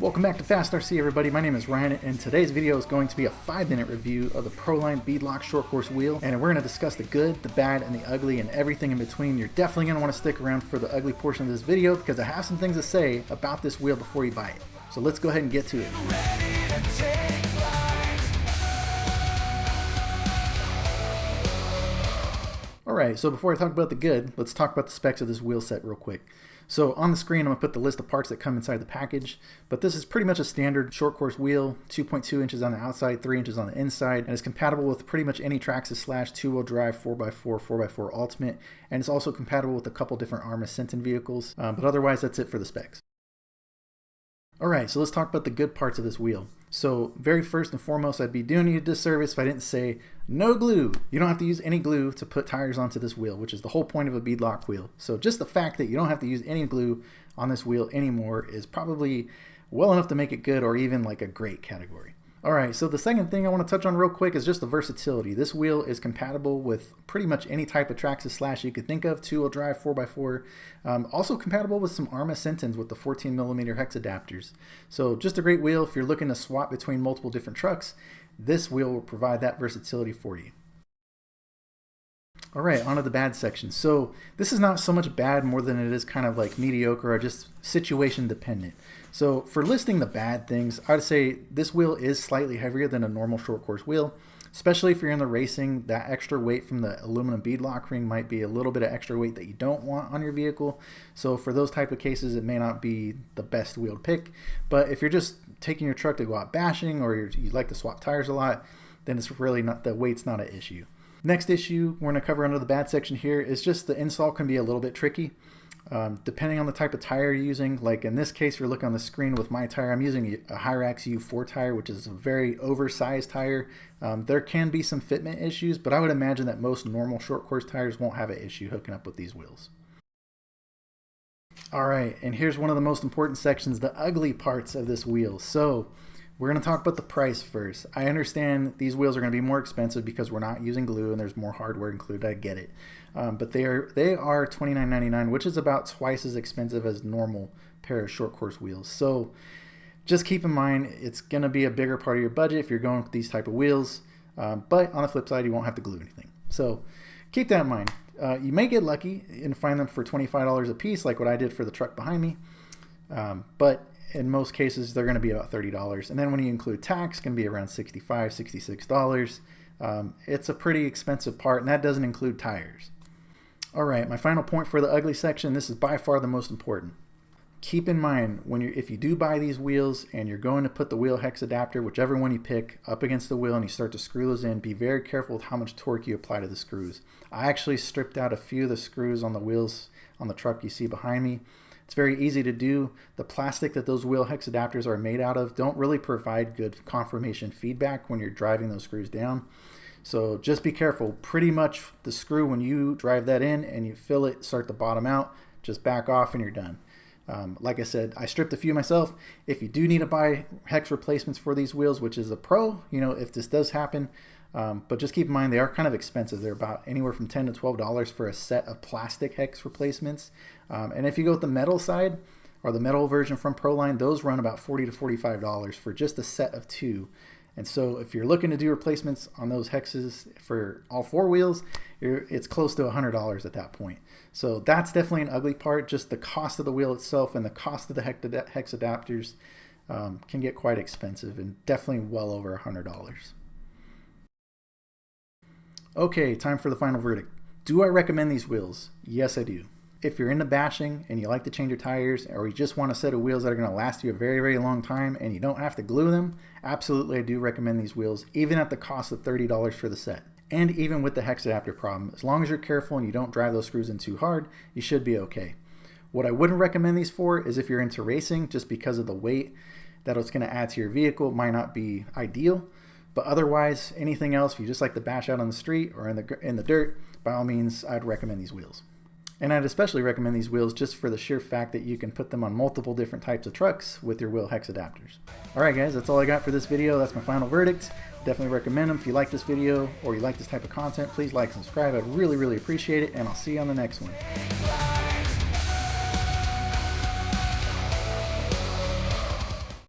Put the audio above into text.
Welcome back to Fast RC, everybody. My name is Ryan, and today's video is going to be a 5-minute review of the Pro-Line Bead-Loc short course wheel, and we're going to discuss the good, the bad, and the ugly, and everything in between. You're definitely going to want to stick around for the ugly portion of this video because I have some things to say about this wheel before you buy it. So let's go ahead and get to it. Alright, so before I talk about the good, let's talk about the specs of this wheel set real quick. So on the screen, I'm going to put the list of parts that come inside the package, but this is pretty much a standard short course wheel, 2.2 inches on the outside, 3 inches on the inside, and it's compatible with pretty much any Traxxas Slash 2-wheel drive 4x4, 4x4 Ultimate, and it's also compatible with a couple different Arrma Senton vehicles, but otherwise that's it for the specs. Alright, so let's talk about the good parts of this wheel. So very first and foremost, I'd be doing you a disservice if I didn't say no glue. You don't have to use any glue to put tires onto this wheel, which is the whole point of a bead-loc wheel. So just the fact that you don't have to use any glue on this wheel anymore is probably well enough to make it good or even like a great category. Alright, so the second thing I want to touch on real quick is just the versatility. This wheel is compatible with pretty much any type of Traxxas Slash you could think of, 2-wheel drive, 4x4. Also compatible with some Arrma Sentons with the 14mm hex adapters. So just a great wheel if you're looking to swap between multiple different trucks. This wheel will provide that versatility for you. Alright, on to the bad section. So this is not so much bad more than it is kind of like mediocre or just situation dependent. So for listing the bad things, I would say this wheel is slightly heavier than a normal short course wheel, especially if you're in the racing. That extra weight from the aluminum bead-loc ring might be a little bit of extra weight that you don't want on your vehicle. So for those type of cases, it may not be the best wheel to pick. But if you're just taking your truck to go out bashing or you like to swap tires a lot, then it's really not, the weight's not an issue. Next issue we're going to cover under the bad section here is just the install can be a little bit tricky. Depending on the type of tire you're using, like in this case, you're looking on the screen with my tire, I'm using a Hyrax U4 tire, which is a very oversized tire. There can be some fitment issues, but I would imagine that most normal short course tires won't have an issue hooking up with these wheels. Alright, and here's one of the most important sections, the ugly parts of this wheel. So we're going to talk about the price first. I understand these wheels are going to be more expensive because we're not using glue and there's more hardware included. I get it. But they are $29.99, which is about twice as expensive as normal pair of short course wheels. So just keep in mind it's going to be a bigger part of your budget if you're going with these type of wheels. But on the flip side, you won't have to glue anything. So keep that in mind. You may get lucky and find them for $25 a piece, like what I did for the truck behind me. But in most cases, they're going to be about $30. And then when you include tax, it can be around $65, $66. It's a pretty expensive part, and that doesn't include tires. All right, my final point for the ugly section, this is by far the most important. Keep in mind, if you do buy these wheels and you're going to put the wheel hex adapter, whichever one you pick, up against the wheel and you start to screw those in, be very careful with how much torque you apply to the screws. I actually stripped out a few of the screws on the wheels on the truck you see behind me. It's very easy to do. The plastic that those wheel hex adapters are made out of don't really provide good conformation feedback when you're driving those screws down. So just be careful. Pretty much the screw, when you drive that in and you feel it start to bottom out, just back off and you're done. Like I said, I stripped a few myself. If you do need to buy hex replacements for these wheels, which is a pro, if this does happen, but just keep in mind they are kind of expensive. They're about anywhere from $10 to $12 for a set of plastic hex replacements. And if you go with the metal side or the metal version from Proline, those run about $40 to $45 for just a set of 2. And so if you're looking to do replacements on those hexes for all 4 wheels, it's close to $100 at that point. So that's definitely an ugly part. Just the cost of the wheel itself and the cost of the hex adapters can get quite expensive and definitely well over $100. Okay, time for the final verdict. Do I recommend these wheels? Yes, I do. If you're into bashing and you like to change your tires, or you just want a set of wheels that are going to last you a very, very long time and you don't have to glue them, absolutely I do recommend these wheels, even at the cost of $30 for the set. And even with the hex adapter problem, as long as you're careful and you don't drive those screws in too hard, you should be okay. What I wouldn't recommend these for is if you're into racing, just because of the weight that it's going to add to your vehicle might not be ideal. But otherwise, anything else, if you just like to bash out on the street or in the dirt, by all means, I'd recommend these wheels. And I'd especially recommend these wheels just for the sheer fact that you can put them on multiple different types of trucks with your wheel hex adapters. Alright guys, that's all I got for this video. That's my final verdict. Definitely recommend them. If you like this video or you like this type of content, please like and subscribe. I'd really, really appreciate it, and I'll see you on the next one.